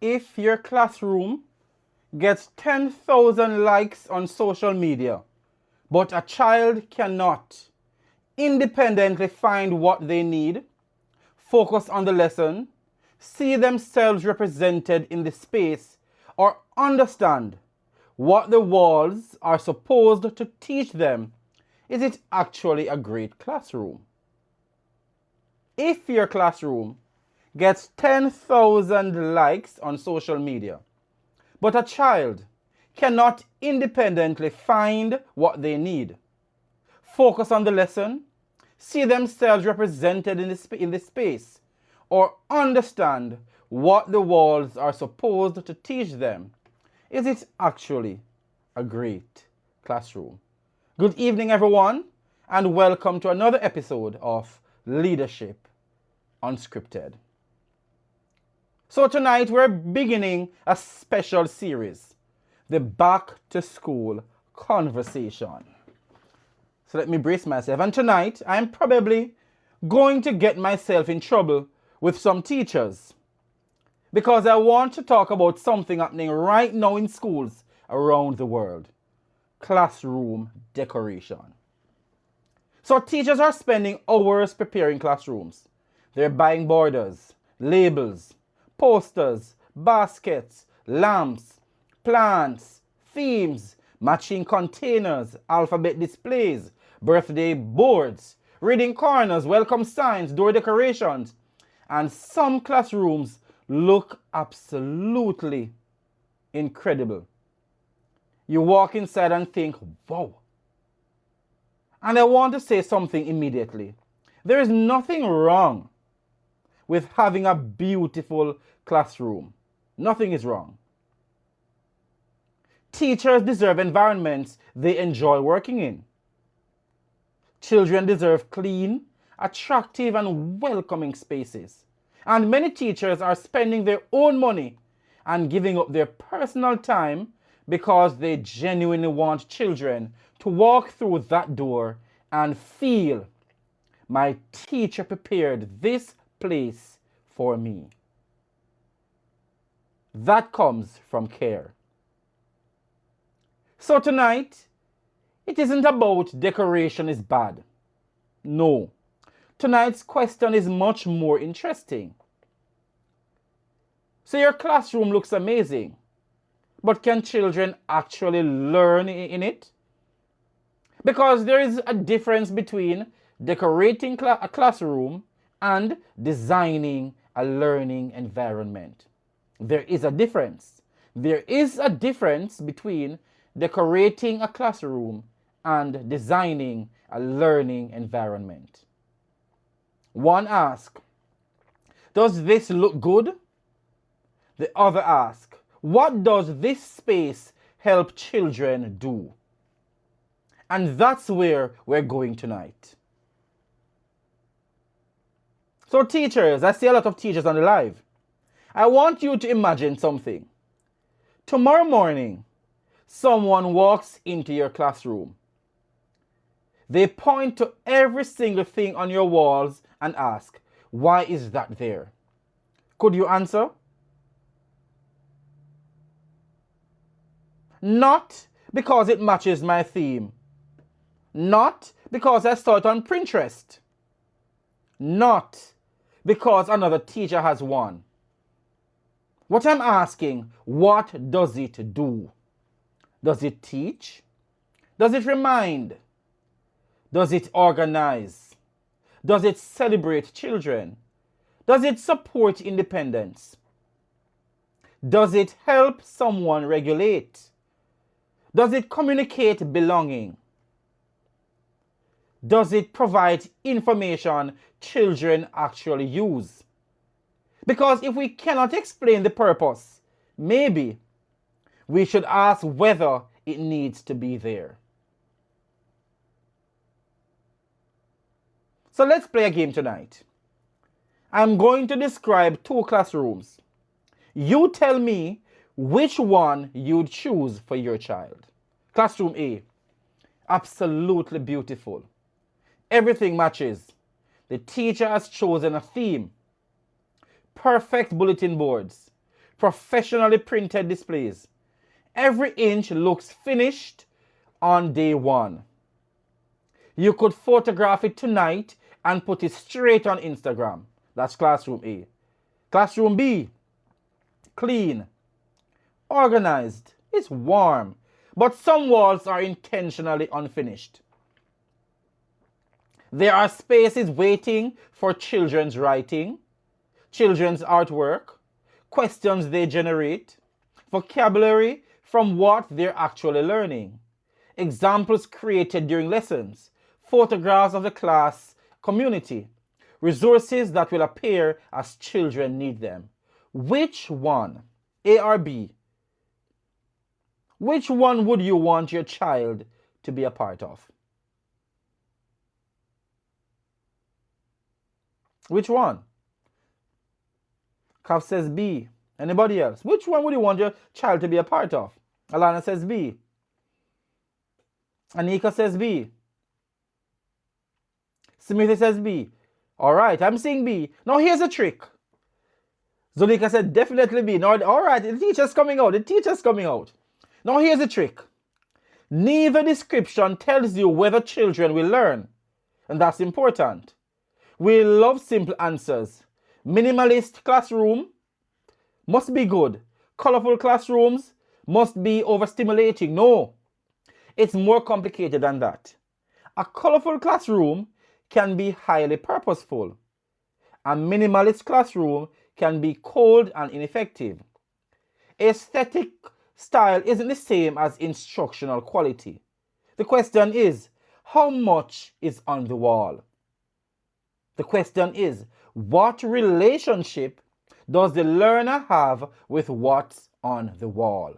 If your classroom gets 10,000 likes on social media, but a child cannot independently find what they need, focus on the lesson, see themselves represented in the space, or understand what the walls are supposed to teach them, is it actually a great classroom? If your classroom gets 10,000 likes on social media, but a child cannot independently find what they need, focus on the lesson, see themselves represented in the space, or understand what the walls are supposed to teach them, is it actually a great classroom? Good evening, everyone, and welcome to another episode of Leadership Unscripted. So tonight we're beginning a special series, the Back to School Conversation. So let me brace myself. And tonight I'm probably going to get myself in trouble with some teachers because I want to talk about something happening right now in schools around the world: classroom decoration. So teachers are spending hours preparing classrooms. They're buying borders, labels, posters, baskets, lamps, plants, themes, matching containers, alphabet displays, birthday boards, reading corners, welcome signs, door decorations. And some classrooms look absolutely incredible. You walk inside and think, wow. And I want to say something immediately. There is nothing wrong with having a beautiful classroom. Nothing is wrong. Teachers deserve environments they enjoy working in. Children deserve clean, attractive, and welcoming spaces. And many teachers are spending their own money and giving up their personal time because they genuinely want children to walk through that door and feel, my teacher prepared this place for me. That comes from care. So tonight, it isn't about decoration is bad. No. Tonight's question is much more interesting. So your classroom looks amazing, but can children actually learn in it? Because there is a difference between decorating a classroom and designing a learning environment. There is a difference. There is a difference between decorating a classroom and designing a learning environment. One asks, does this look good? The other asks, what does this space help children do? And that's where we're going tonight. So teachers, I see a lot of teachers on the live. I want you to imagine something. Tomorrow morning, someone walks into your classroom. They point to every single thing on your walls and ask, why is that there? Could you answer? Not because it matches my theme. Not because I saw it on Pinterest. Not because another teacher has one. What I'm asking, what does it do? Does it teach? Does it remind? Does it organize? Does it celebrate children? Does it support independence? Does it help someone regulate? Does it communicate belonging? Does it provide information children actually use? Because if we cannot explain the purpose, maybe we should ask whether it needs to be there. So let's play a game tonight. I'm going to describe two classrooms. You tell me which one you'd choose for your child. Classroom A, absolutely beautiful. Everything matches. The teacher has chosen a theme. Perfect bulletin boards, professionally printed displays. Every inch looks finished on day one. You could photograph it tonight and put it straight on Instagram. That's classroom A. Classroom B, clean, organized, it's warm, but some walls are intentionally unfinished. There are spaces waiting for children's writing, children's artwork, questions they generate, vocabulary from what they're actually learning, examples created during lessons, photographs of the class community, resources that will appear as children need them. Which one, A or B? Which one would you want your child to be a part of? Which one? Kav says B. Anybody else? Which one would you want your child to be a part of? Alana says B. Anika says B. Smithy says B. All right, I'm seeing B. Now here's a trick. Zulika said definitely B. Now, all right, the teacher's coming out. The teacher's coming out. Now here's a trick. Neither description tells you whether children will learn. And that's important. We love simple answers. Minimalist classroom must be good. Colorful classrooms must be overstimulating. No, it's more complicated than that. A colorful classroom can be highly purposeful. A minimalist classroom can be cold and ineffective. Aesthetic style isn't the same as instructional quality. The question is, how much is on the wall? The question is, what relationship does the learner have with what's on the wall?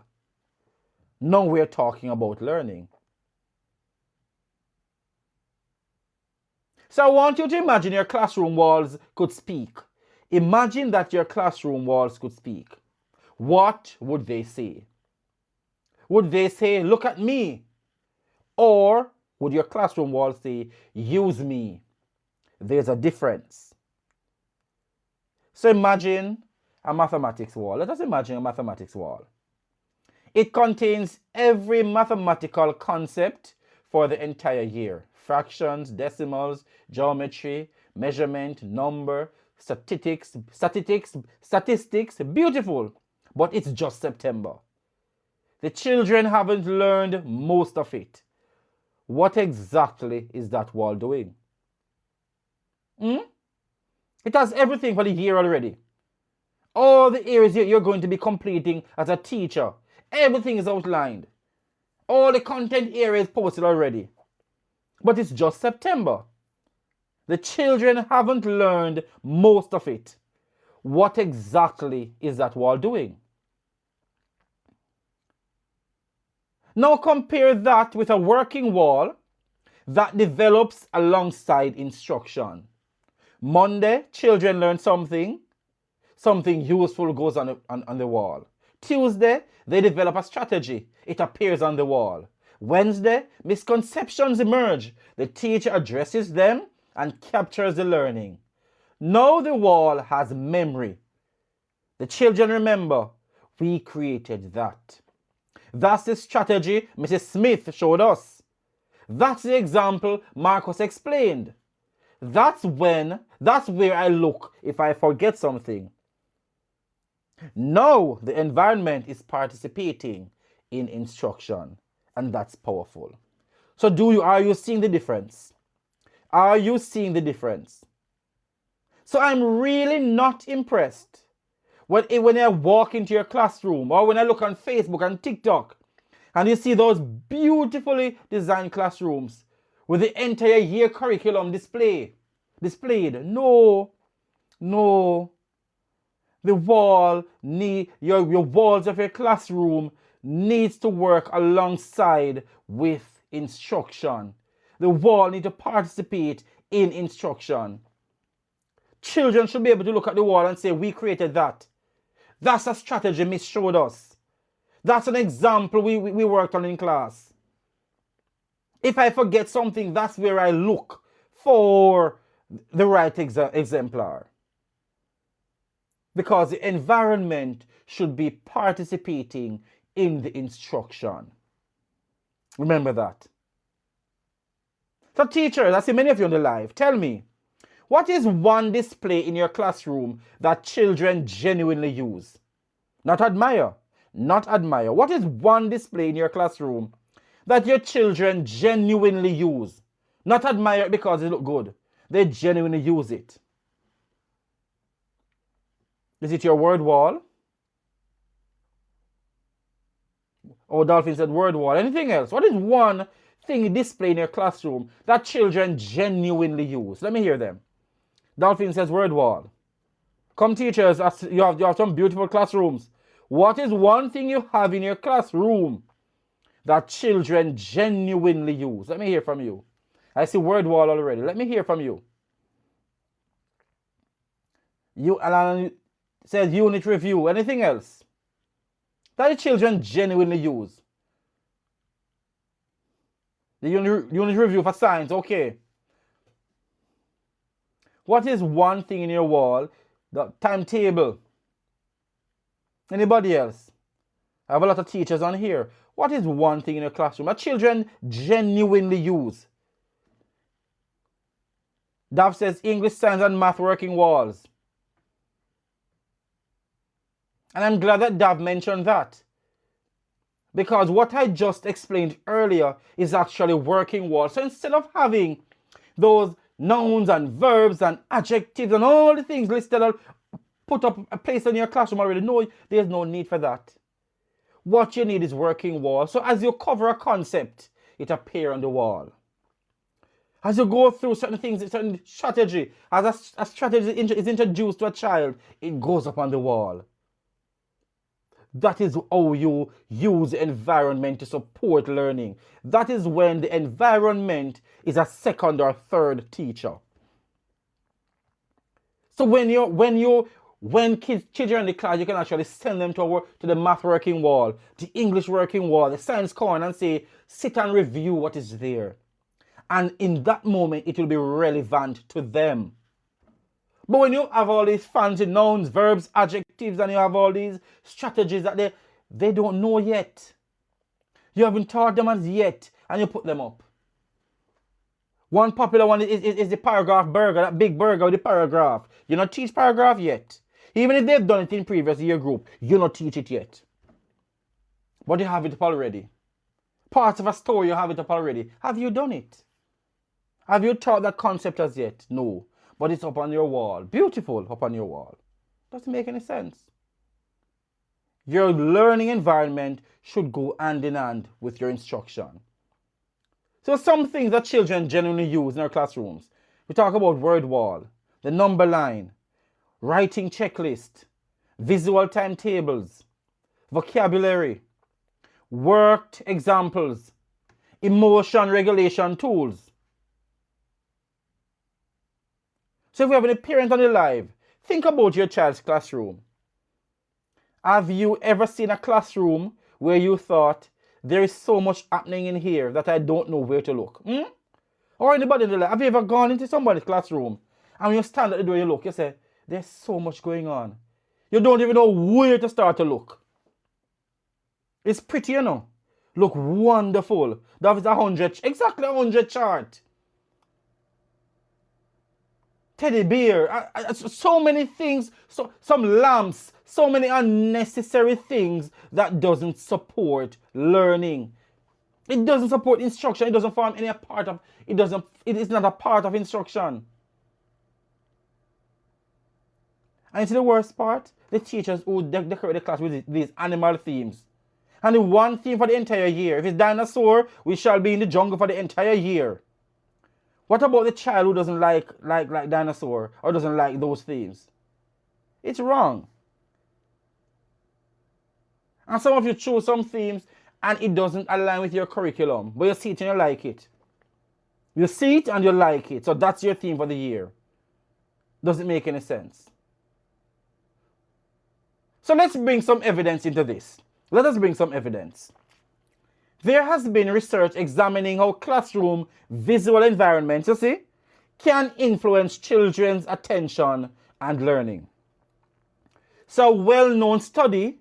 Now we're talking about learning. So I want you to imagine your classroom walls could speak. Imagine that your classroom walls could speak. What would they say? Would they say, look at me? Or would your classroom walls say, use me? There's a difference. So imagine a mathematics wall. Let us imagine a mathematics wall. It contains every mathematical concept for the entire year. Fractions, decimals, geometry, measurement, number, statistics, beautiful. But it's just September. The children haven't learned most of it. What exactly is that wall doing? It has everything for the year already. All the areas you're going to be completing as a teacher. Everything is outlined. All the content areas posted already. But it's just September. The children haven't learned most of it. What exactly is that wall doing? Now compare that with a working wall that develops alongside instruction. Monday, children learn something useful goes on the wall. Tuesday, they develop a strategy. It appears on the wall. Wednesday, misconceptions emerge. The teacher addresses them and captures the learning. Now the wall has memory. The children remember, we created that. That's the strategy Mrs. Smith showed us. That's the example Marcus explained. That's where I look if I forget something. Now the environment is participating in instruction, and that's powerful. So are you seeing the difference? Are you seeing the difference? So I'm really not impressed when I walk into your classroom or when I look on Facebook and TikTok and you see those beautifully designed classrooms with the entire year curriculum displayed. No. The your walls of your classroom needs to work alongside with instruction. The wall needs to participate in instruction. Children should be able to look at the wall and say, we created that. That's a strategy Miss showed us. That's an example we worked on in class. If I forget something, that's where I look for the right exemplar. because the environment should be participating in the instruction. Remember that. So teachers, I see many of you on the live, tell me, what is one display in your classroom that children genuinely use? Not admire. Not admire. What is one display in your classroom that your children genuinely use? Not admire it because it looks good. They genuinely use it. Is it your word wall? Oh, Dolphin said word wall. Anything else? What is one thing you display in your classroom that children genuinely use? Let me hear them. Dolphin says word wall. Come teachers, you have some beautiful classrooms. What is one thing you have in your classroom that children genuinely use? Let me hear from you. I see word wall already. Let me hear from you. Alan says unit review. Anything else that the children genuinely use? The unit review for science, okay. What is one thing in your wall? The timetable. Anybody else? I have a lot of teachers on here. What is one thing in your classroom that children genuinely use? Dav says English, science, and math working walls. And I'm glad that Dav mentioned that. Because what I just explained earlier is actually working walls. So instead of having those nouns and verbs and adjectives and all the things listed out, put up a place in your classroom already, no, there's no need for that. What you need is working walls. So as you cover a concept, it appears on the wall. As you go through certain things, certain strategy, as a strategy is introduced to a child, it goes up on the wall. That is how you use the environment to support learning. That is when the environment is a second or third teacher. So when children in the class, you can actually send them to the math working wall, the English working wall, the science corner, and say, sit and review what is there. And in that moment, it will be relevant to them. But when you have all these fancy nouns, verbs, adjectives, and you have all these strategies that they don't know yet. You haven't taught them as yet, and you put them up. One popular one is the paragraph burger, that big burger with the paragraph. You not teach paragraph yet. Even if they've done it in previous year group, you not teach it yet. But you have it up already. Parts of a story, you have it up already. Have you done it? Have you taught that concept as yet? No. But it's up on your wall. Beautiful, up on your wall. Doesn't make any sense. Your learning environment should go hand in hand with your instruction. So some things that children genuinely use in our classrooms. We talk about word wall, the number line, writing checklist, visual timetables, vocabulary, worked examples, emotion regulation tools. So if we have any parent on the live, think about your child's classroom. Have you ever seen a classroom where you thought, there is so much happening in here that I don't know where to look? Or anybody in the live, have you ever gone into somebody's classroom and when you stand at the door, you look, you say, there's so much going on. You don't even know where to start to look. It's pretty, you know. Look wonderful. That is 100, exactly 100 chart. Teddy bear, so many things, some lamps, so many unnecessary things that doesn't support learning. It doesn't support instruction. It doesn't form any part of, it is not a part of instruction. And it's the worst part, the teachers who decorate the class with these animal themes. And the one theme for the entire year. If it's dinosaur, we shall be in the jungle for the entire year. What about the child who doesn't like dinosaur or doesn't like those themes? It's wrong. And some of you choose some themes and it doesn't align with your curriculum, but you see it and you like it. You see it and you like it, so that's your theme for the year. Doesn't make any sense. So let's bring some evidence into this. Let us bring some evidence. There has been research examining how classroom visual environments, you see, can influence children's attention and learning. So a well-known study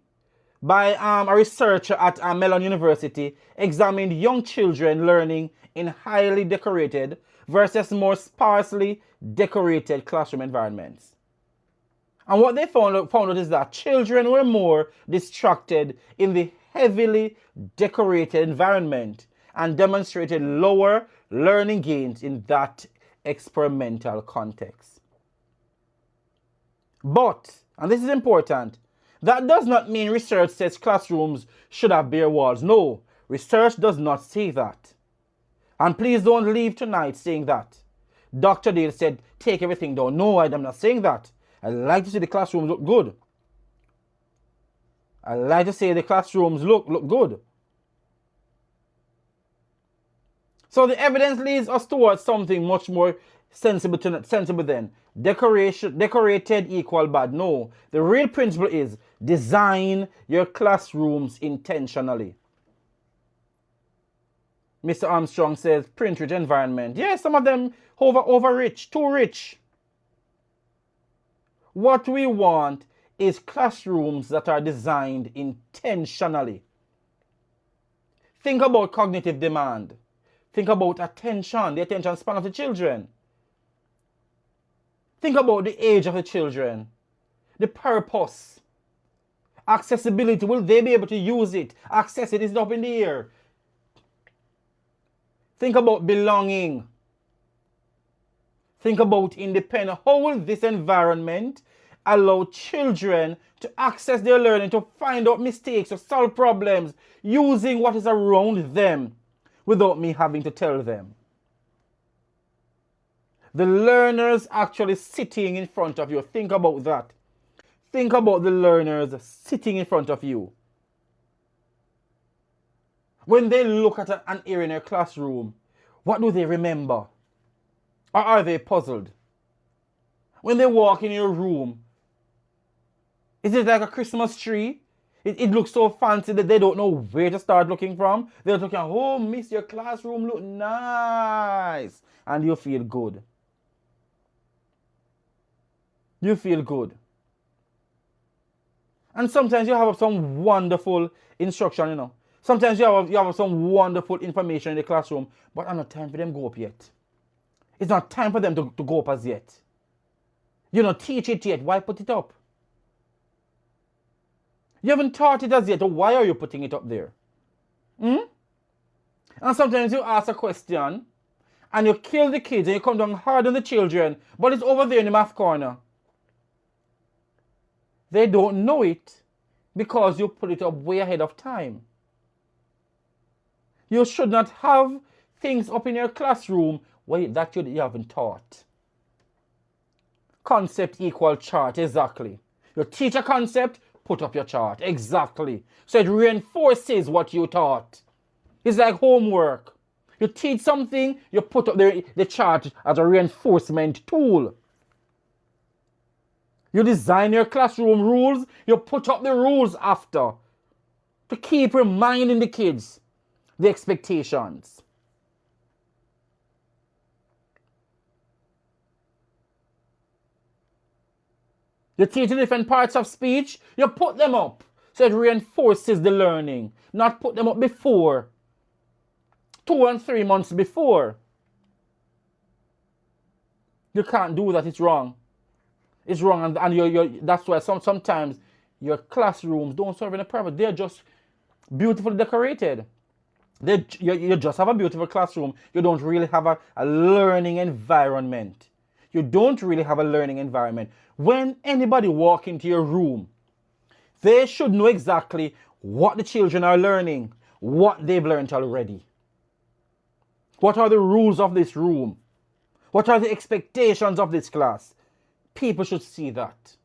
by a researcher at Mellon University examined young children learning in highly decorated versus more sparsely decorated classroom environments. And what they found out is that children were more distracted in the heavily decorated environment and demonstrated lower learning gains in that experimental context. But, and this is important, that does not mean research says classrooms should have bare walls. No, research does not say that. And please don't leave tonight saying that. Dr. Dale said, take everything down. No, I'm not saying that. I like to see the classrooms look good. I like to say the classrooms look good. So the evidence leads us towards something much more sensible then. Decorated equal bad. No. The real principle is design your classrooms intentionally. Mr. Armstrong says print-rich environment. Yes, some of them over rich, too rich. What we want is classrooms that are designed intentionally. Think about cognitive demand. Think about attention, the attention span of the children. Think about the age of the children, the purpose, accessibility. Will they be able to use it? Access it is up in the air. Think about belonging. Think about independence. How will this environment allow children to access their learning, to find out mistakes, to solve problems, using what is around them without me having to tell them? The learners actually sitting in front of you. Think about that. Think about the learners sitting in front of you. When they look at an area in their classroom, what do they remember? Or are they puzzled? When they walk in your room, is it like a Christmas tree? It looks so fancy that they don't know where to start looking from. They're looking, oh, miss, your classroom look nice. And you feel good. You feel good. And sometimes you have some wonderful instruction, you know. Sometimes you have some wonderful information in the classroom, but it's not time for them to go up yet. It's not time for them to go up as yet. You don't teach it yet. Why put it up? You haven't taught it as yet. So why are you putting it up there? And sometimes you ask a question and you kill the kids and you come down hard on the children, but it's over there in the math corner. They don't know it because you put it up way ahead of time. You should not have things up in your classroom that you haven't taught. Concept equal chart, exactly. You teach a concept, put up your chart, exactly. So it reinforces what you taught. It's like homework. You teach something, you put up the chart as a reinforcement tool. You design your classroom rules, you put up the rules after to keep reminding the kids the expectations. You teach the different parts of speech, you put them up so it reinforces the learning, not put them up before, 2 and 3 months before. You can't do that, it's wrong. It's wrong, and that's why sometimes your classrooms don't serve any purpose. They're just beautifully decorated. You just have a beautiful classroom. You don't really have a learning environment. You don't really have a learning environment. When anybody walks into your room, they should know exactly what the children are learning, what they've learned already. What are the rules of this room? What are the expectations of this class? People should see that.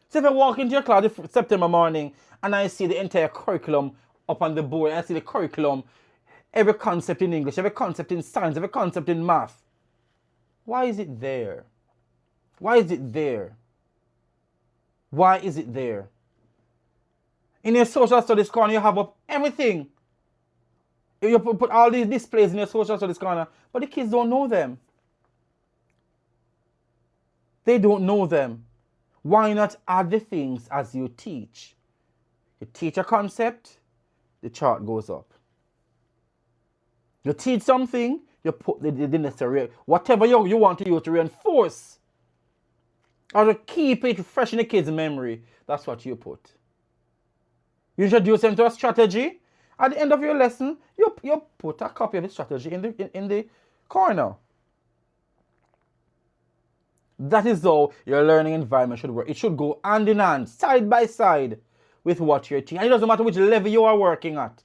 So if I walk into your class September morning and I see the entire curriculum up on the board, I see the curriculum, every concept in English, every concept in science, every concept in math, why is it there? Why is it there? Why is it there? In your social studies corner, you have up everything. You put all these displays in your social studies corner, but the kids don't know them. They don't know them. Why not add the things as you teach? You teach a concept, the chart goes up. You teach something, you put the necessary, whatever you want to use to reinforce or to keep it fresh in the kid's memory, that's what you put. You introduce them to a strategy. At the end of your lesson, you put a copy of the strategy in the corner. That is how your learning environment should work. It should go hand in hand, side by side with what you're teaching. And it doesn't matter which level you are working at.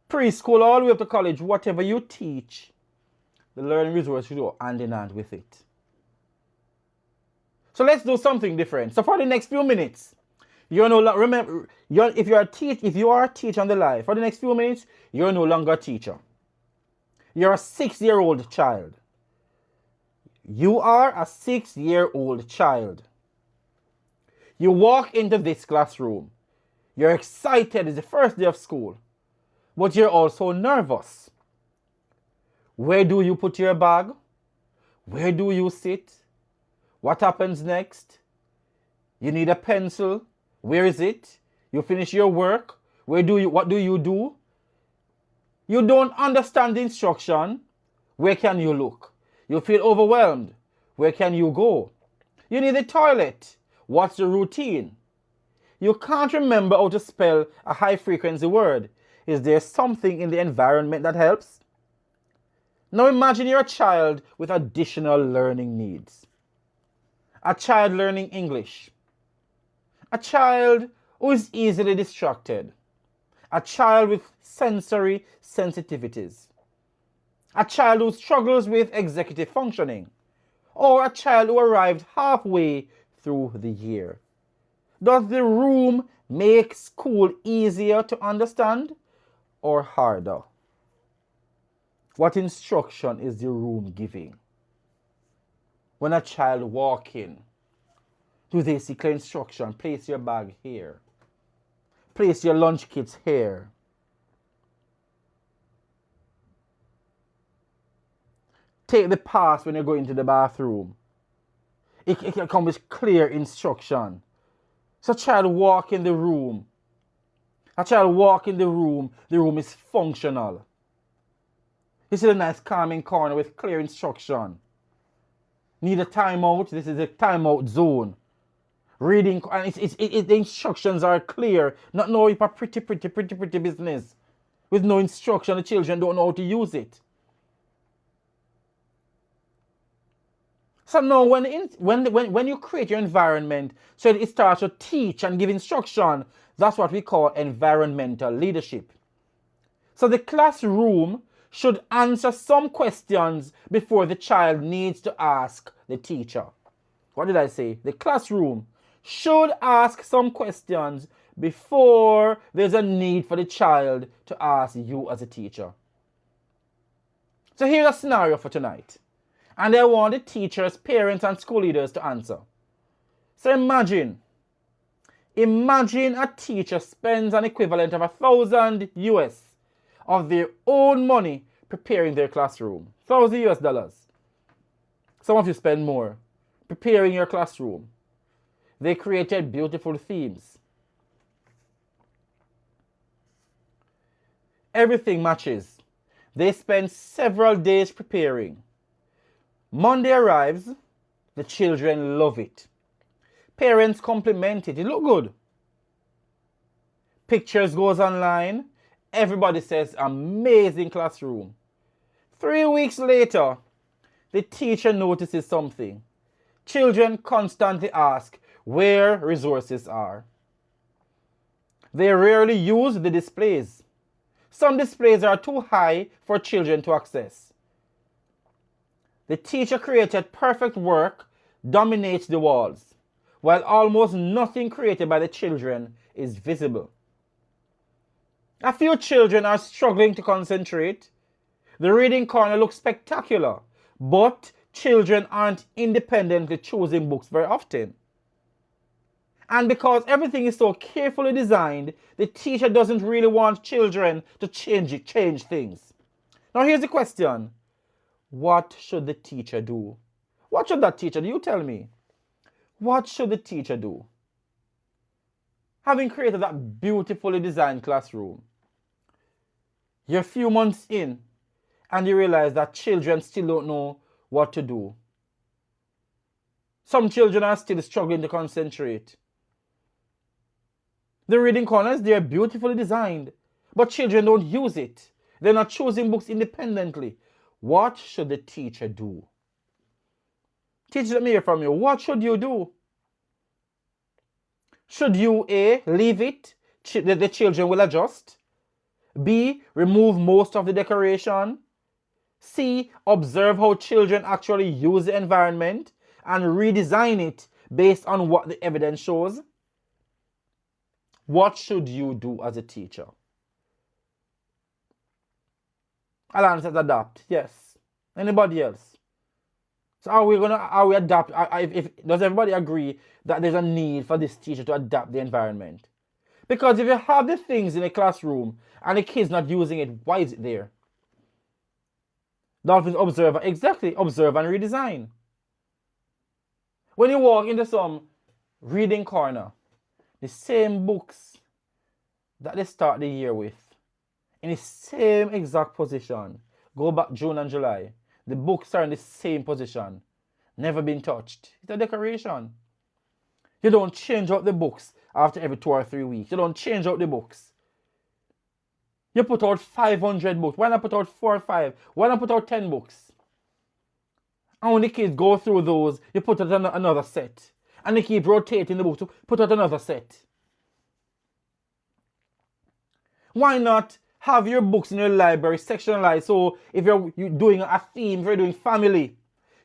Preschool all the way up to college, whatever you teach, the learning resource should go hand in hand with it. So let's do something different. So for the next few minutes, you're no longer, remember, if you are a teacher on the live, for the next few minutes, you're no longer a teacher. You're a 6-year-old child. You are a 6-year-old child. You walk into this classroom. You're excited. It's the first day of school. But you're also nervous. Where do you put your bag? Where do you sit? What happens next? You need a pencil. Where is it? You finish your work. What do you do? You don't understand the instruction. Where can you look? You feel overwhelmed. Where can you go? You need a toilet. What's the routine? You can't remember how to spell a high-frequency word. Is there something in the environment that helps? Now imagine you're a child with additional learning needs. A child learning English. A child who is easily distracted. A child with sensory sensitivities. A child who struggles with executive functioning. Or a child who arrived halfway through the year. Does the room make school easier to understand or harder? What instruction is the room giving? When a child walks in, do they see clear instruction? Place your bag here. Place your lunch kits here. Take the pass when you go into the bathroom. It can come with clear instruction. So a child walk in the room. A child walk in the room is functional. This is a nice calming corner with clear instruction. Need a timeout? This is a timeout zone. Reading, and the instructions are clear. Not know if a pretty business. With no instruction, the children don't know how to use it. So now when you create your environment so it starts to teach and give instruction, that's what we call environmental leadership. So the classroom should answer some questions before the child needs to ask the teacher. What did I say? The classroom should ask some questions before there's a need for the child to ask you as a teacher. So here's a scenario for tonight. And I want the teachers, parents, and school leaders to answer. So imagine a teacher spends an equivalent of $1,000 of their own money preparing their classroom. $1,000. Some of you spend more preparing your classroom. They created beautiful themes. Everything matches. They spend several days preparing. Monday arrives, the children love it. Parents compliment it. It look good. Pictures goes online. Everybody says amazing classroom. 3 weeks later, the teacher notices something. Children constantly ask where resources are. They rarely use the displays. Some displays are too high for children to access. The teacher created perfect work dominates the walls, while almost nothing created by the children is visible. A few children are struggling to concentrate. The reading corner looks spectacular, but children aren't independently choosing books very often. And because everything is so carefully designed, the teacher doesn't really want children to change things. Now here's the question. What should the teacher do? What should that teacher do? You tell me. What should the teacher do? Having created that beautifully designed classroom, you're a few months in and you realize that children still don't know what to do. Some children are still struggling to concentrate. The reading corners, they are beautifully designed, but children don't use it. They're not choosing books independently. What should the teacher do? Teacher, let me hear from you. What should you do? Should you A, leave it, the children will adjust? B, remove most of the decoration? C, observe how children actually use the environment and redesign it based on what the evidence shows? What should you do as a teacher? Alan says adapt. Yes. Anybody else? So are we adapt? Does everybody agree that there's a need for this teacher to adapt the environment? Because if you have the things in a classroom and the kid's not using it, why is it there? Dolphins observe, exactly, observe and redesign. When you walk into some reading corner, the same books that they start the year with, in the same exact position, go back June and July, the books are in the same position, never been touched. It's a decoration. You don't change out the books after every 2 or 3 weeks. You don't change out the books. You put out 500 books. Why not put out 4 or 5? Why not put out 10 books? And when the kids go through those, you put out another set. And they keep rotating the books to put out another set. Why not have your books in your library sectionalized? So if you're doing a theme, if you're doing family,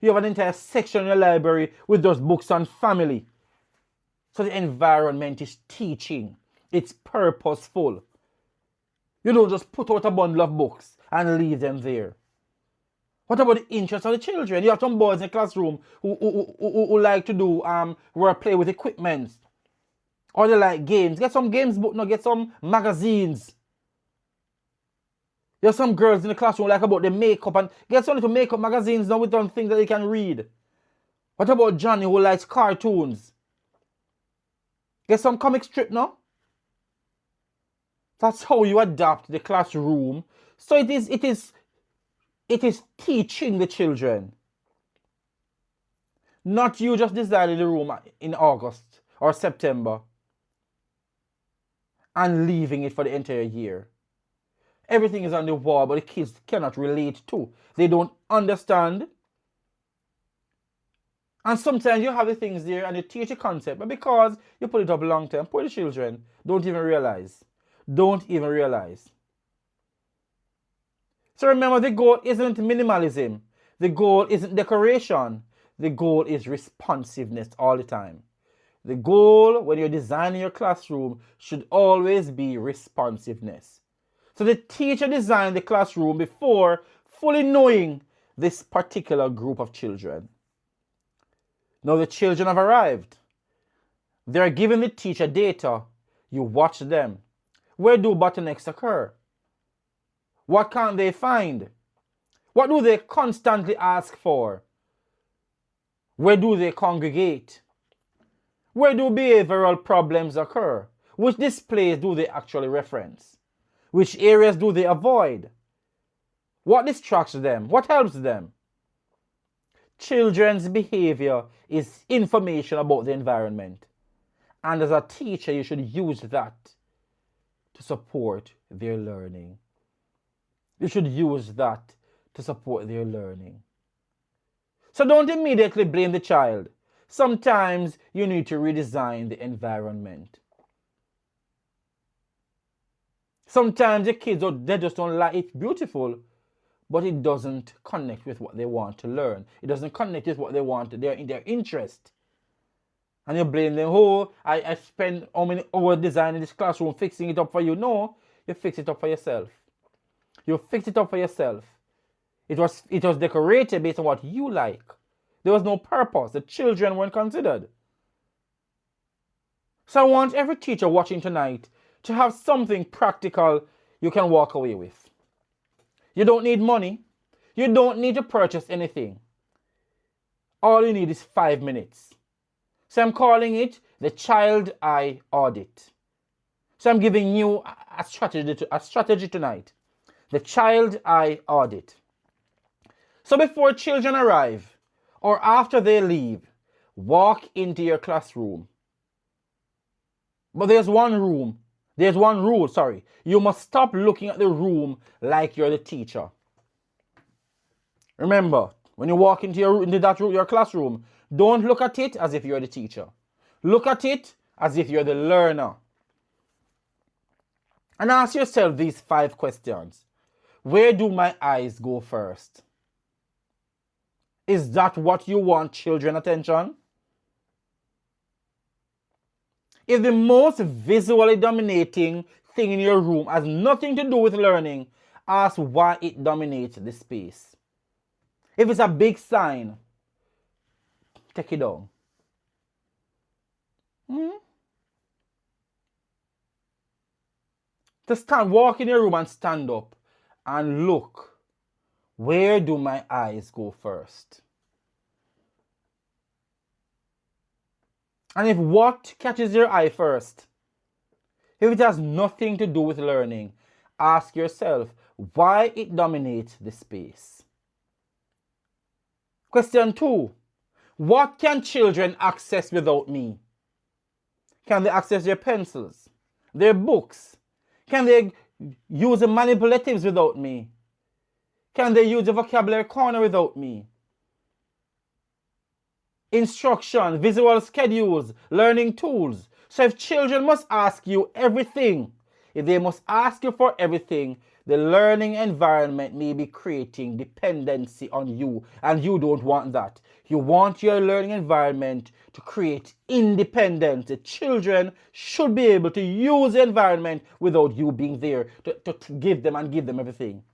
you have an entire section in your library with those books on family. So the environment is teaching. It's purposeful. You don't just put out a bundle of books and leave them there. What about the interest of the children? You have some boys in the classroom who like to do play with equipment. Or they like games. Get some games book, no, get some magazines. There's some girls in the classroom who like about the makeup and get some little makeup magazines now with some things that they can read. What about Johnny who likes cartoons? Get some comic strip now. That's how you adapt the classroom. So it is teaching the children. Not you just designing the room in August or September and leaving it for the entire year. Everything is on the wall, but the kids cannot relate to. They don't understand. And sometimes you have the things there and you teach a concept, but because you put it up long term, poor children don't even realize. Don't even realize. So remember, the goal isn't minimalism. The goal isn't decoration. The goal is responsiveness all the time. The goal when you're designing your classroom should always be responsiveness. So the teacher designed the classroom before fully knowing this particular group of children. Now the children have arrived. They are giving the teacher data. You watch them. Where do bottlenecks occur? What can't they find? What do they constantly ask for? Where do they congregate? Where do behavioral problems occur? Which displays do they actually reference? Which areas do they avoid? What distracts them? What helps them? Children's behavior is information about the environment. And as a teacher, you should use that to support their learning. You should use that to support their learning. So don't immediately blame the child. Sometimes you need to redesign the environment. Sometimes the kids, they just don't like it. It's beautiful, but it doesn't connect with what they want to learn. It doesn't connect with what they want, their interest. And you blame them, oh, I spent how many hours designing this classroom, fixing it up for you. No, you fix it up for yourself. You fix it up for yourself. It was decorated based on what you like. There was no purpose. The children weren't considered. So I want every teacher watching tonight to have something practical you can walk away with. You don't need money. You don't need to purchase anything. All you need is 5 minutes. So I'm calling it the child eye audit. So I'm giving you a strategy tonight. The child eye audit. So before children arrive or after they leave, walk into your classroom. But there's one rule. You must stop looking at the room like you're the teacher. Remember, when you walk into your classroom, don't look at it as if you're the teacher. Look at it as if you're the learner. And ask yourself these 5 questions. Where do my eyes go first? Is that what you want children's attention? If the most visually dominating thing in your room has nothing to do with learning, ask why it dominates the space. If it's a big sign, take it down. Walk in your room and stand up and look. Where do my eyes go first? And if what catches your eye first, if it has nothing to do with learning, ask yourself why it dominates the space. Question 2. What can children access without me? Can they access their pencils, their books? Can they use the manipulatives without me? Can they use the vocabulary corner without me? Instruction, visual schedules, learning tools. So if children must ask you everything, if they must ask you for everything, the learning environment may be creating dependency on you, and you don't want that. You want your learning environment to create independence. The children should be able to use the environment without you being there to give them everything.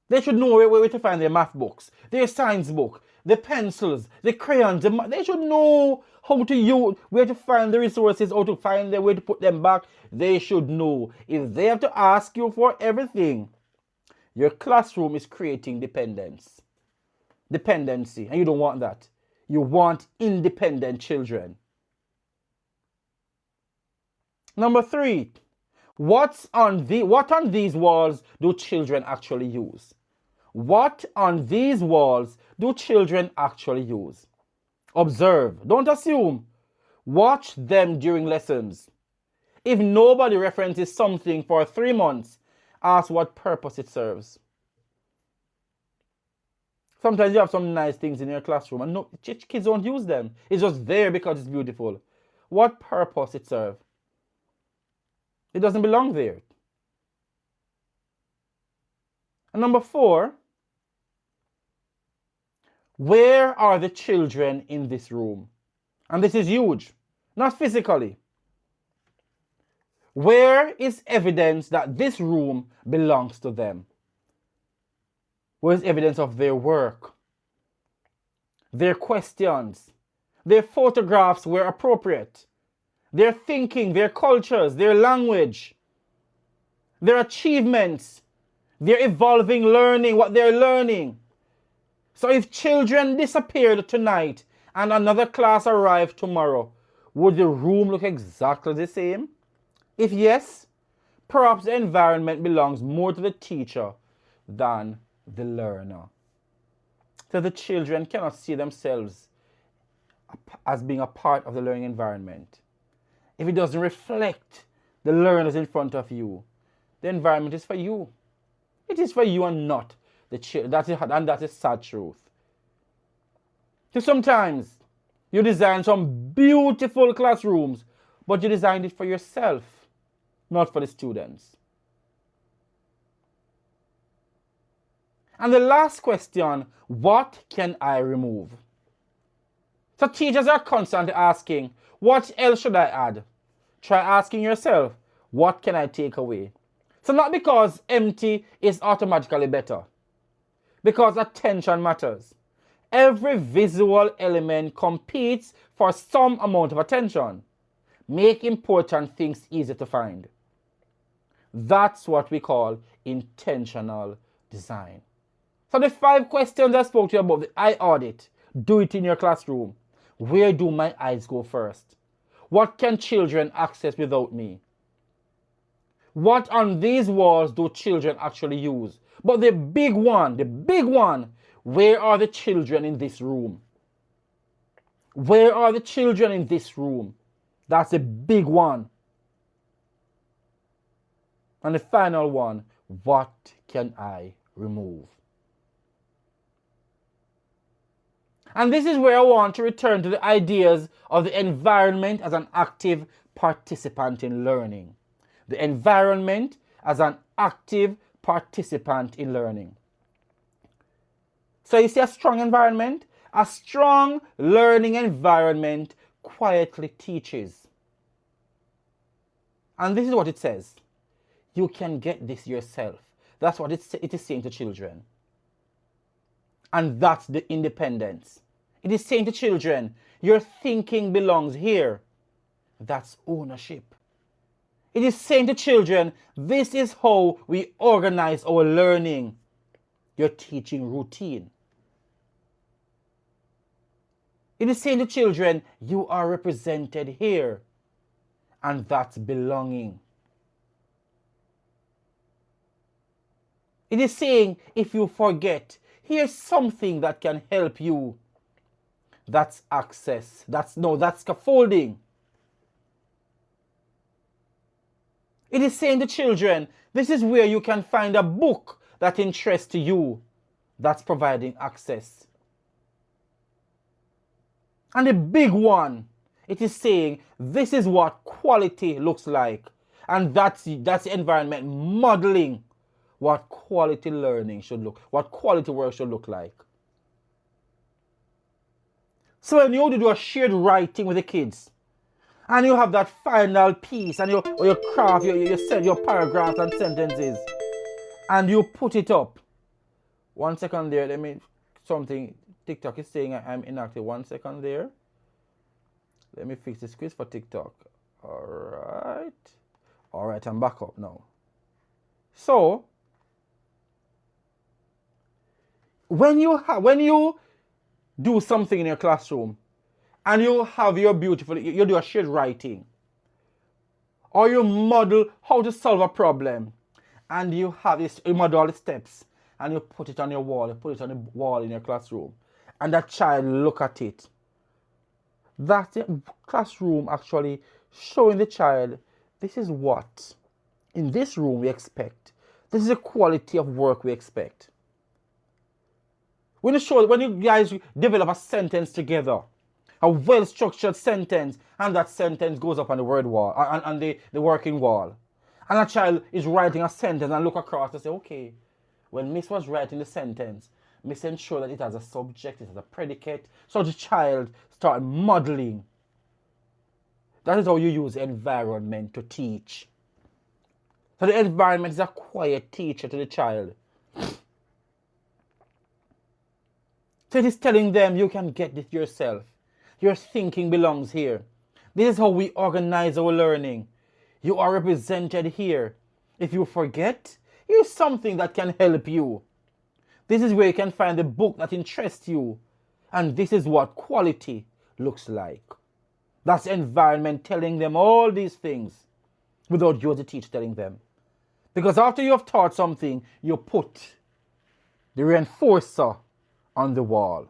They should know where to find their math books, their science book, the pencils, the crayons. They should know how to use, where to find the resources, how to find them, where to put them back. They should know. If they have to ask you for everything, your classroom is creating dependency, and you don't want that. You want independent children. Number 3, what on these walls do children actually use? What on these walls do children actually use? Observe. Don't assume. Watch them during lessons. If nobody references something for 3 months, ask what purpose it serves. Sometimes you have some nice things in your classroom and kids don't use them. It's just there because it's beautiful. What purpose it serves? It doesn't belong there. And number 4, where are the children in this room? And this is huge, not physically. Where is evidence that this room belongs to them? Where is evidence of their work, their questions, their photographs were appropriate, their thinking, their cultures, their language, their achievements, their evolving learning, what they're learning? So if children disappeared tonight and another class arrived tomorrow, would the room look exactly the same? If yes, perhaps the environment belongs more to the teacher than the learner. So the children cannot see themselves as being a part of the learning environment. If it doesn't reflect the learners in front of you, the environment is for you. It is for you and not the children. That is sad truth. So sometimes you design some beautiful classrooms, but you designed it for yourself, not for the students. And the last question, what can I remove? So teachers are constantly asking, what else should I add? Try asking yourself, what can I take away? So not because empty is automatically better, because attention matters. Every visual element competes for some amount of attention. Make important things easy to find. That's what we call intentional design. So the 5 questions I spoke to you about the eye audit, do it in your classroom. Where do my eyes go first? What can children access without me? What on these walls do children actually use? But the big one, where are the children in this room? Where are the children in this room? That's a big one. And the final one, what can I remove? And this is where I want to return to the ideas of the environment as an active participant in learning. The environment as an active participant in learning. So you see a strong environment? A strong learning environment quietly teaches. And this is what it says. You can get this yourself. That's what it is saying to children. And that's the independence. It is saying to children, your thinking belongs here. That's ownership. It is saying to children, this is how we organize our learning. Your teaching routine. It is saying to children, you are represented here. And that's belonging. It is saying, if you forget, here's something that can help you. That's access. That's scaffolding. It is saying to children, this is where you can find a book that interests you. That's providing access. And the big one, it is saying, this is what quality looks like. And that's the environment modeling what quality learning should look, what quality work should look like. So when you do a shared writing with the kids, and you have that final piece, and you craft, you send your paragraphs and sentences, and you put it up. 1 second there, let me, something, TikTok is saying I'm inactive. 1 second there. Let me fix this quiz for TikTok. Alright, I'm back up now. So, when you do something in your classroom and you have your beautiful, you do a shared writing, or you model how to solve a problem, and you model all the steps, and you put it on your wall, you put it on the wall in your classroom, and that child look at it. That's the classroom actually showing the child, this is what in this room we expect. This is the quality of work we expect. When you guys develop a sentence together, a well-structured sentence, and that sentence goes up on the word wall, on the working wall, and a child is writing a sentence and look across and say, okay, when Miss was writing the sentence, Miss ensured that it has a subject, it has a predicate, so the child start modeling. That is how you use environment to teach. So the environment is a quiet teacher to the child. So it is telling them, you can get this yourself. Your thinking belongs here. This is how we organize our learning. You are represented here. If you forget, here's something that can help you. This is where you can find the book that interests you. And this is what quality looks like. That's environment telling them all these things without you as a teacher telling them. Because after you have taught something, you put the reinforcer on the wall.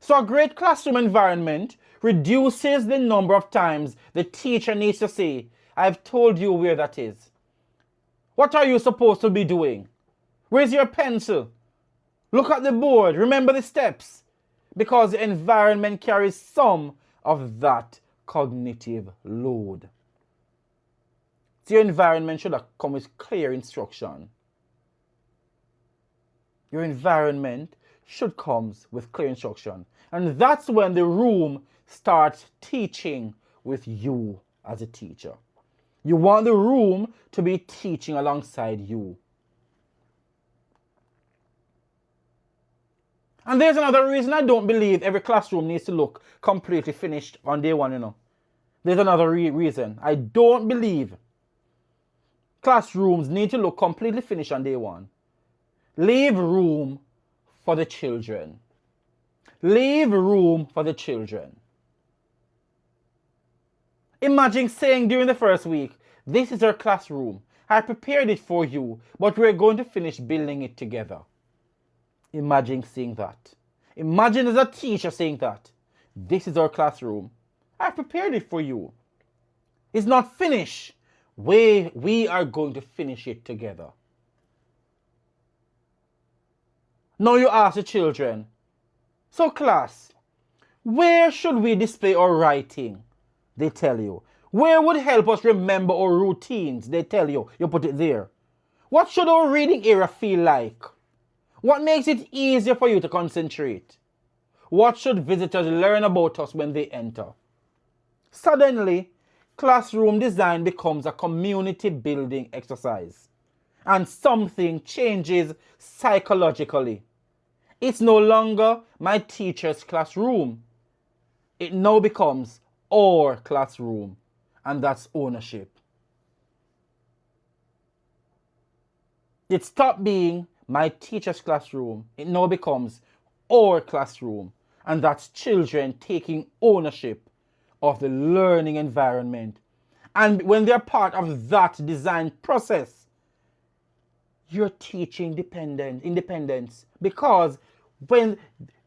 So a great classroom environment reduces the number of times the teacher needs to say, I've told you where that is. What are you supposed to be doing? Where's your pencil? Look at the board. Remember the steps. Because the environment carries some of that cognitive load. So your environment should come with clear instruction. Your environment should come with clear instruction. And that's when the room starts teaching with you as a teacher. You want the room to be teaching alongside you. And there's another reason I don't believe every classroom needs to look completely finished on day one, There's another reason. I don't believe classrooms need to look completely finished on day one. Leave room for the children. Leave room for the children. Imagine saying during the first week, this is our classroom. I prepared it for you, but we're going to finish building it together. Imagine saying that. Imagine as a teacher saying that. This is our classroom. I prepared it for you. It's not finished. We are going to finish it together. Now you ask the children, so class, where should we display our writing? They tell you. Where would help us remember our routines? They tell you. You put it there. What should our reading area feel like? What makes it easier for you to concentrate? What should visitors learn about us when they enter? Suddenly, classroom design becomes a community building exercise. And something changes psychologically. It's no longer my teacher's classroom. It now becomes our classroom. And that's ownership. It stopped being my teacher's classroom. It now becomes our classroom. And that's children taking ownership of the learning environment. And when they're part of that design process, you're teaching independence. Because when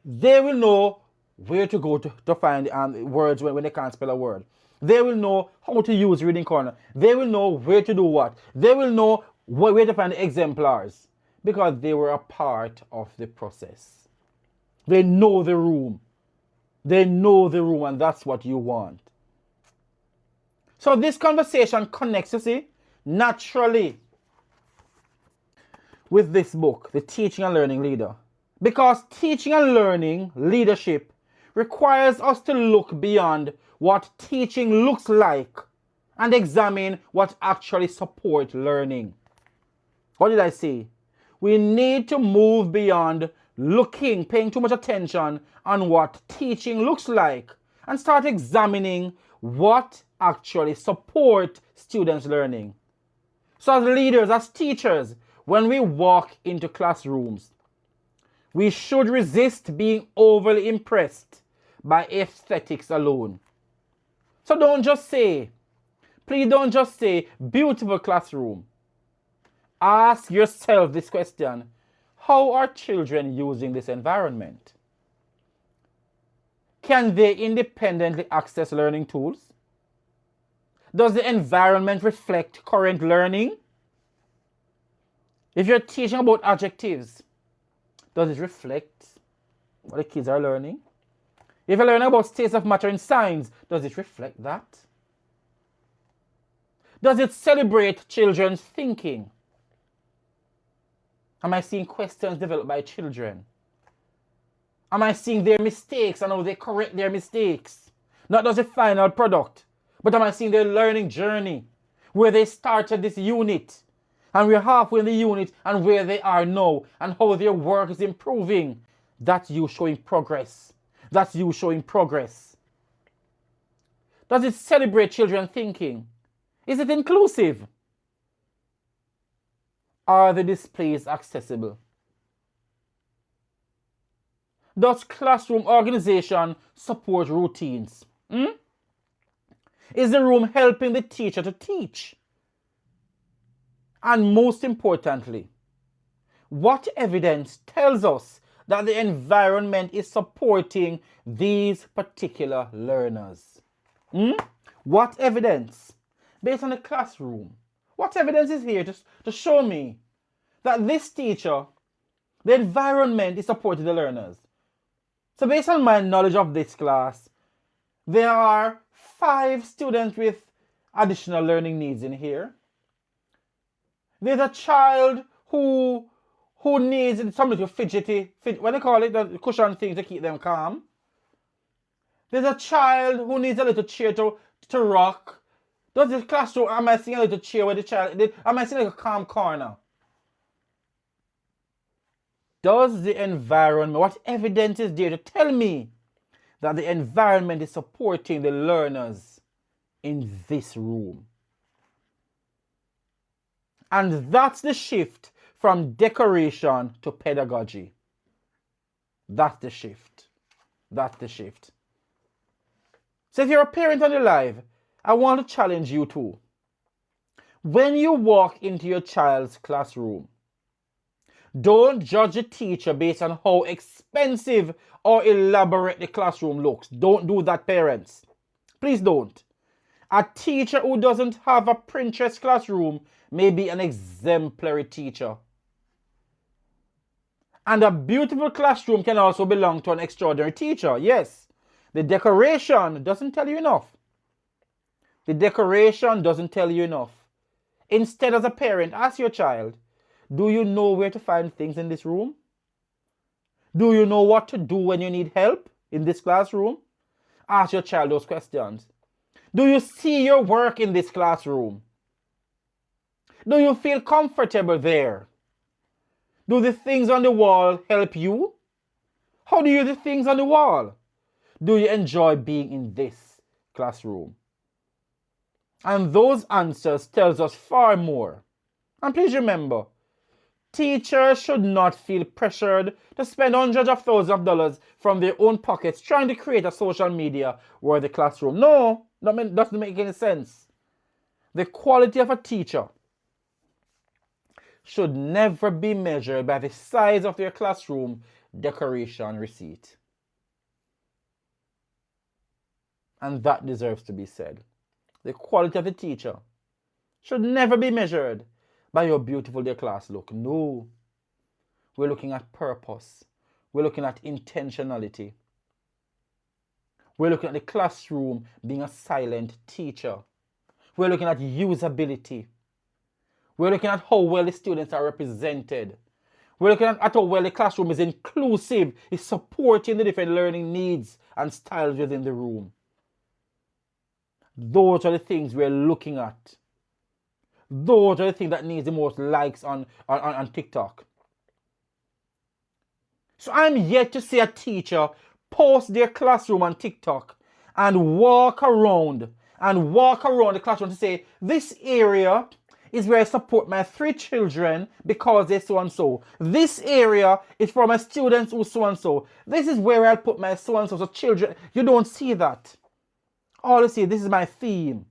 they will know where to go to find words when they can't spell a word. They will know how to use reading corner. They will know where to do what. They will know where to find the exemplars. Because they were a part of the process. They know the room. They know the room, and that's what you want. So this conversation connects, you see, naturally with this book, The Teaching and Learning Leader. Because teaching and learning leadership requires us to look beyond what teaching looks like and examine what actually supports learning. What did I say? We need to move beyond paying too much attention on what teaching looks like and start examining what actually supports students' learning. So as leaders, as teachers, when we walk into classrooms, we should resist being overly impressed by aesthetics alone. So please don't just say, beautiful classroom. Ask yourself this question: how are children using this environment? Can they independently access learning tools? Does the environment reflect current learning? If you're teaching about adjectives, does it reflect what the kids are learning? If you're learning about states of matter in science, does it reflect that? Does it celebrate children's thinking? Am I seeing questions developed by children? Am I seeing their mistakes and how they correct their mistakes? Not just the final product, but am I seeing their learning journey, where they started this unit, and we're halfway in the unit, and where they are now, and how their work is improving? That's you showing progress. That's you showing progress. Does it celebrate children thinking? Is it inclusive? Are the displays accessible? Does classroom organization support routines? Is the room helping the teacher to teach? And most importantly, what evidence tells us that the environment is supporting these particular learners? What evidence? Based on the classroom. What evidence is here to show me that this teacher, the environment is supporting the learners? So based on my knowledge of this class, there are 5 students with additional learning needs in here. There's a child who needs something to fidgety, what they call it, the cushion thing to keep them calm. There's a child who needs a little chair to rock. Does this classroom, am I seeing a little chair where the child, am I seeing like a calm corner? Does the environment, what evidence is there to tell me that the environment is supporting the learners in this room? And that's the shift from decoration to pedagogy. That's the shift. That's the shift. So if you're a parent on the live, I want to challenge you too. When you walk into your child's classroom, don't judge a teacher based on how expensive or elaborate the classroom looks. Don't do that, parents. Please don't. A teacher who doesn't have a Pinterest classroom may be an exemplary teacher. And a beautiful classroom can also belong to an extraordinary teacher. Yes, the decoration doesn't tell you enough. The decoration doesn't tell you enough. Instead, as a parent, ask your child, do you know where to find things in this room? Do you know what to do when you need help in this classroom? Ask your child those questions. Do you see your work in this classroom? Do you feel comfortable there? Do the things on the wall help you? How do you do the things on the wall? Do you enjoy being in this classroom? And those answers tells us far more. And please remember, teachers should not feel pressured to spend hundreds of thousands of dollars from their own pockets trying to create a social media worthy classroom. No, that doesn't make any sense. The quality of a teacher should never be measured by the size of their classroom decoration receipt. And that deserves to be said. The quality of the teacher should never be measured by how beautiful their class look. No. We're looking at purpose. We're looking at intentionality. We're looking at the classroom being a silent teacher. We're looking at usability. We're looking at how well the students are represented. We're looking at how well the classroom is inclusive, is supporting the different learning needs and styles within the room. Those are the things we're looking at. Those are the things that needs the most likes on TikTok. So I'm yet to see a teacher post their classroom on TikTok and walk around the classroom to say, this area is where I support my 3 children because they're so and so. This area is for my students who so and so. This is where I'll put my so and so children. You don't see that. All you see, this is my theme.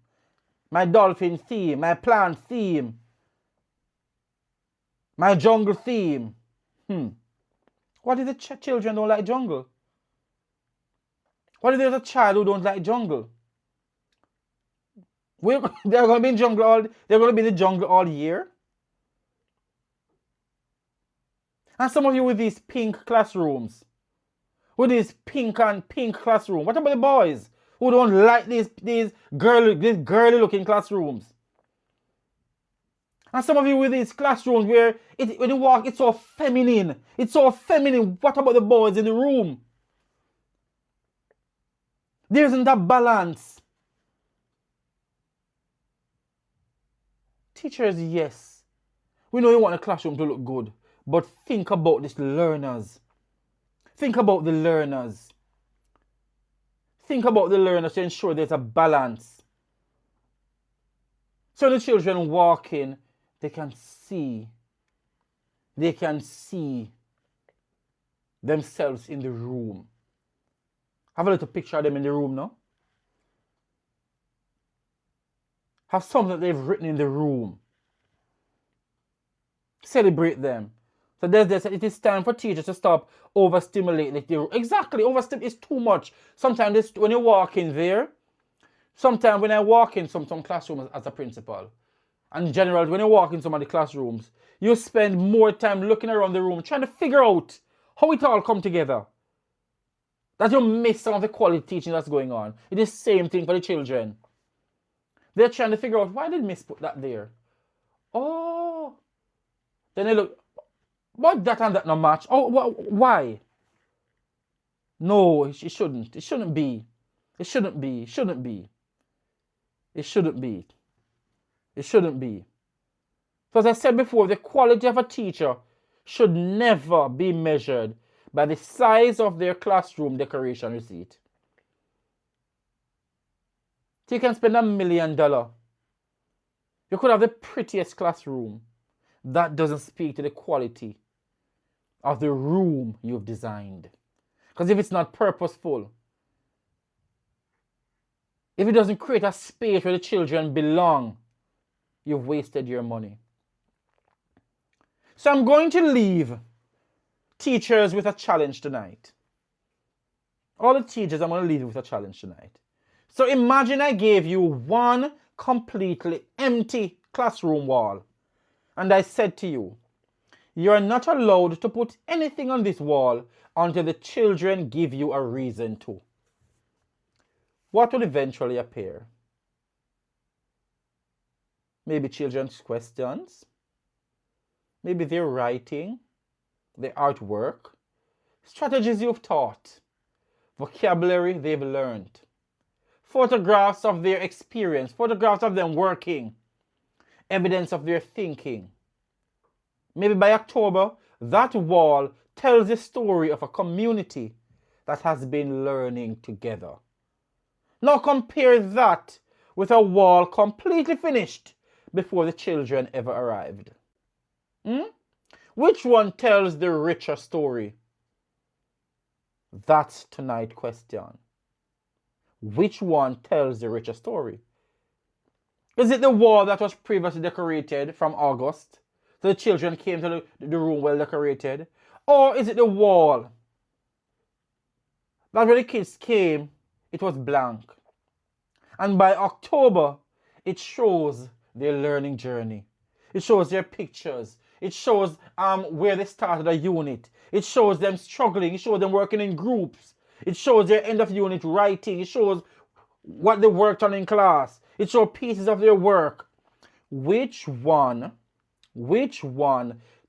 My dolphin theme, my plant theme, my jungle theme. What if the children don't like jungle? What if there's a child who don't like jungle? They're going to be in jungle they're going to be in the jungle all year. And some of you with these pink classrooms, with these pink and pink classroom. What about the boys who don't like these girly looking classrooms? And some of you with these classrooms where when you walk, it's so feminine. It's so feminine. What about the boys in the room? There isn't that balance. Teachers, yes. We know you want the classroom to look good, but think about these learners. Think about the learners. Think about the learners to ensure there's a balance. So the children walk in, they can see themselves in the room. Have a little picture of them in the room now. Have something that they've written in the room. Celebrate them. So it is time for teachers to stop overstimulating the room. Exactly, overstimulate is too much. Sometimes when you walk in there, sometimes when I walk in some classrooms as a principal, and in general, when you walk in some of the classrooms, you spend more time looking around the room, trying to figure out how it all come together. That you miss some of the quality teaching that's going on. It is the same thing for the children. They're trying to figure out, why did Miss put that there? Oh. Then they look, but that and that no match. Oh, why? No, it shouldn't. It shouldn't be. It shouldn't be. It shouldn't be. It shouldn't be. It shouldn't be. So as I said before, the quality of a teacher should never be measured by the size of their classroom decoration receipt. So you can spend $1 million. You could have the prettiest classroom. That doesn't speak to the quality of the room you've designed. Because if it's not purposeful, if it doesn't create a space where the children belong, you've wasted your money. So I'm going to leave teachers with a challenge tonight. All the teachers, I'm going to leave you with a challenge tonight. So imagine I gave you one completely empty classroom wall. And I said to you, you're not allowed to put anything on this wall until the children give you a reason to. What will eventually appear? Maybe children's questions. Maybe their writing, their artwork, strategies you've taught, vocabulary they've learned, photographs of their experience, photographs of them working, evidence of their thinking. Maybe by October, that wall tells the story of a community that has been learning together. Now compare that with a wall completely finished before the children ever arrived. Which one tells the richer story? That's tonight's question. Which one tells the richer story? Is it the wall that was previously decorated from August, so the children came to the room well decorated? Or is it the wall that when the kids came, it was blank? And by October, it shows their learning journey. It shows their pictures. It shows where they started a unit. It shows them struggling. It shows them working in groups. It shows their end of unit writing. It shows what they worked on in class. It shows pieces of their work. Which one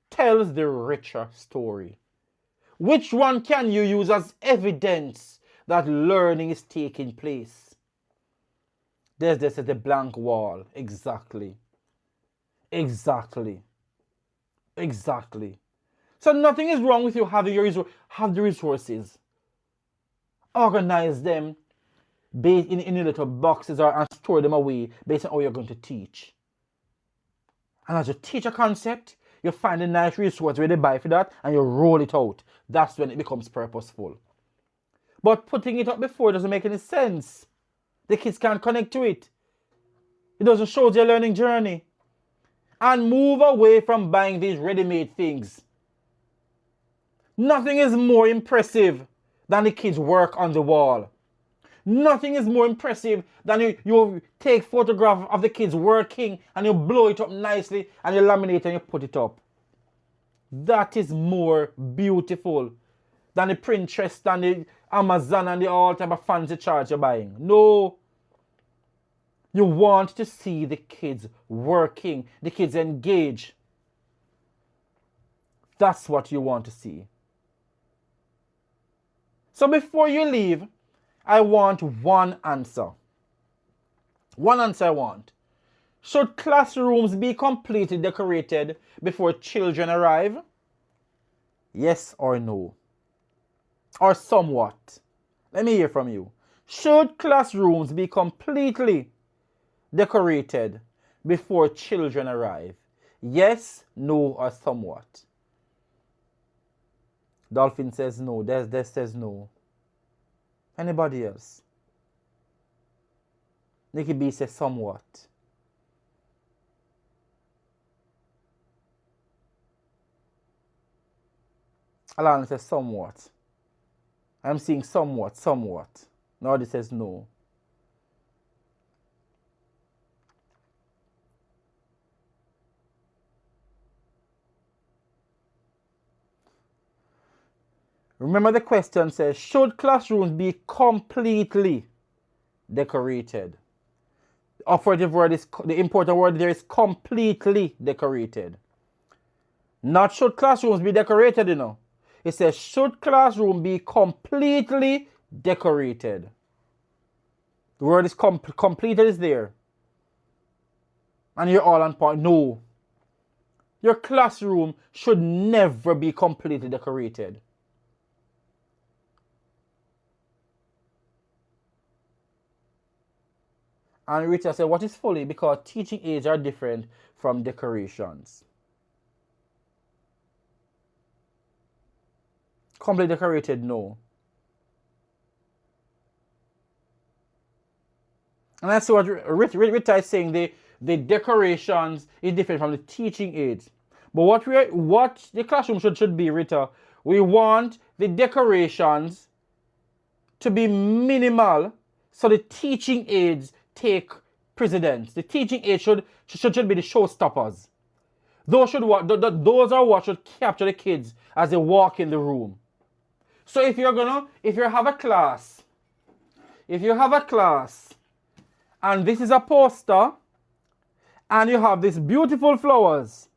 tells the richer story? Which one can you use as evidence that learning is taking place? There's this at the blank wall. Exactly. So nothing is wrong with you having have the resources. Organize them in little boxes and store them away based on how you're going to teach. And as you teach a concept, you find a nice resource where they buy for that and you roll it out. That's when it becomes purposeful. But putting it up before doesn't make any sense. The kids can't connect to it. It doesn't show their learning journey. And move away from buying these ready-made things. Nothing is more impressive than the kids' work on the wall. Nothing is more impressive than you take photograph of the kids working and you blow it up nicely and you laminate and you put it up. That is more beautiful than the Pinterest and the Amazon and the all type of fancy charts you're buying. No. You want to see the kids working, the kids engage. That's what you want to see. So before you leave, I want one answer. One answer I want. Should classrooms be completely decorated before children arrive? Yes or no? Or somewhat? Let me hear from you. Should classrooms be completely decorated before children arrive? Yes, no, or somewhat? Dolphin says no. Des says no. Anybody else? Nikki B says somewhat. Alana says somewhat. I'm seeing somewhat. Nobody says no. Remember the question says, should classrooms be completely decorated? The operative word is, the important word there is completely decorated. Not should classrooms be decorated, you know. It says, should classroom be completely decorated? The word is completed is there. And you're all on point. No. Your classroom should never be completely decorated. And Rita said, what is fully? Because teaching aids are different from decorations. Completely decorated, no. And that's what Rita is saying. The decorations is different from the teaching aids. But what the classroom should be, Rita, we want the decorations to be minimal so the teaching aids take precedence. The teaching aids should be the showstoppers. Those those are what should capture the kids as they walk in the room. So if you have a class, and this is a poster, and you have these beautiful flowers,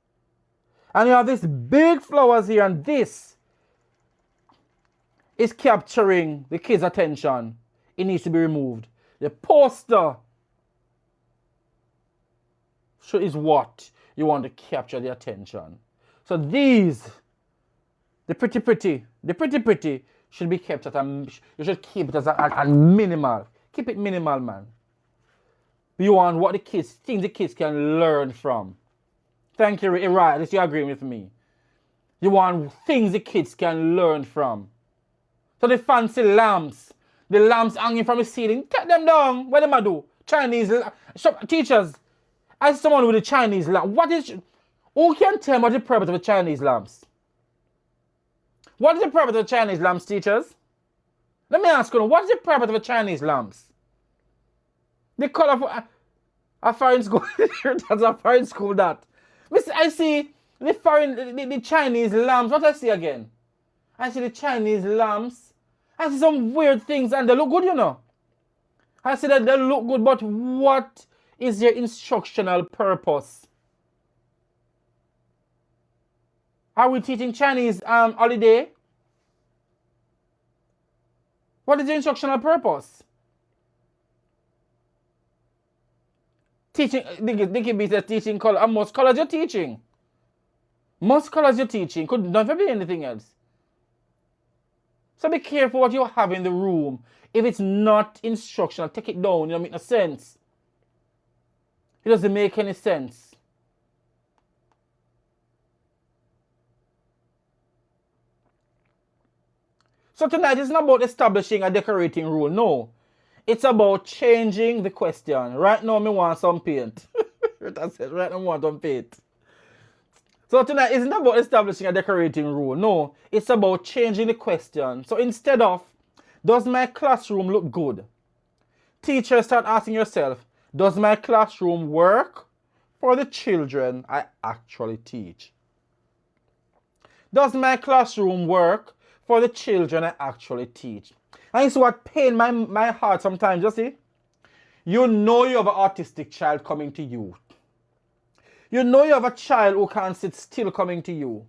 and you have these big flowers here, and this is capturing the kids' attention, it needs to be removed. The poster is what you want to capture the attention. So these, the pretty, should be kept at you should keep it as a minimal. Keep it minimal, man. You want what things the kids can learn from. Thank you, right? This you agree with me. You want things the kids can learn from. So the fancy lamps, the lamps hanging from the ceiling, take them down. What am I do? Chinese teachers. As someone with a Chinese lamp, who can tell me what the purpose of the Chinese lamps? What is the purpose of the Chinese lamps, teachers? Let me ask you, what is the purpose of the Chinese lamps? The color for a foreign school. That's a foreign school, that. I see the Chinese lamps. What I see again? I see the Chinese lamps. I see some weird things and they look good, you know. I see that they look good, but what is their instructional purpose? Are we teaching Chinese holiday? What is the instructional purpose? Teaching, they can be teaching color. And most colors you're teaching. Most colors you're teaching could never be anything else. So be careful what you have in the room. If it's not instructional, take it down. It don't make no sense. It doesn't make any sense. So tonight it's not about establishing a decorating rule. No. It's about changing the question. Right now, me want some paint. That's it. Right now, I want some paint. So tonight isn't about establishing a decorating rule. No. It's about changing the question. So instead of, does my classroom look good? Teachers, start asking yourself, does my classroom work for the children I actually teach? Does my classroom work for the children I actually teach? And it's what pains my heart sometimes, you see? You know you have an autistic child coming to you. You know you have a child who can't sit still coming to you.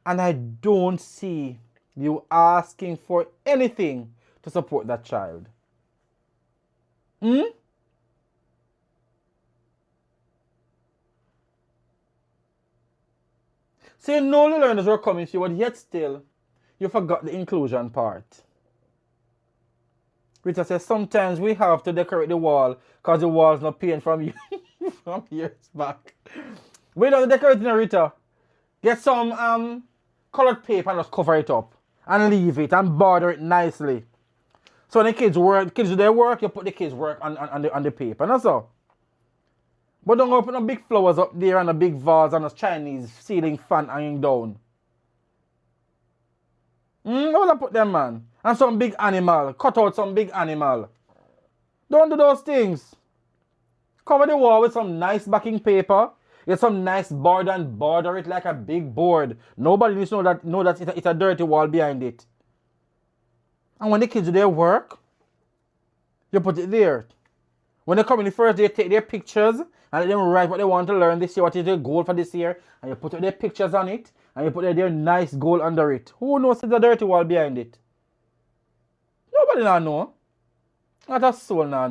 And I don't see you asking for anything to support that child. So you know the learners were coming to you, but yet still, you forgot the inclusion part. Rita says, sometimes we have to decorate the wall because the wall's not paint from you from years back. We don't decorate it, Rita. Get some colored paper and just cover it up. And leave it and border it nicely. So when the kids do their work, you put the kids' work on the paper. And that's all. But don't open up big flowers up there and a big vase and a Chinese ceiling fan hanging down. Where will I put them, man? And some big animal. Cut out some big animal. Don't do those things. Cover the wall with some nice backing paper. Get some nice board and border it like a big board. Nobody needs to know that it's a dirty wall behind it. And when the kids do their work, you put it there. When they come in the first day, take their pictures and let them write what they want to learn this year, what is their goal for this year, and you put their pictures on it, and you put their nice goal under it. Who knows it's a dirty wall behind it? Nobody now know. Not a soul now.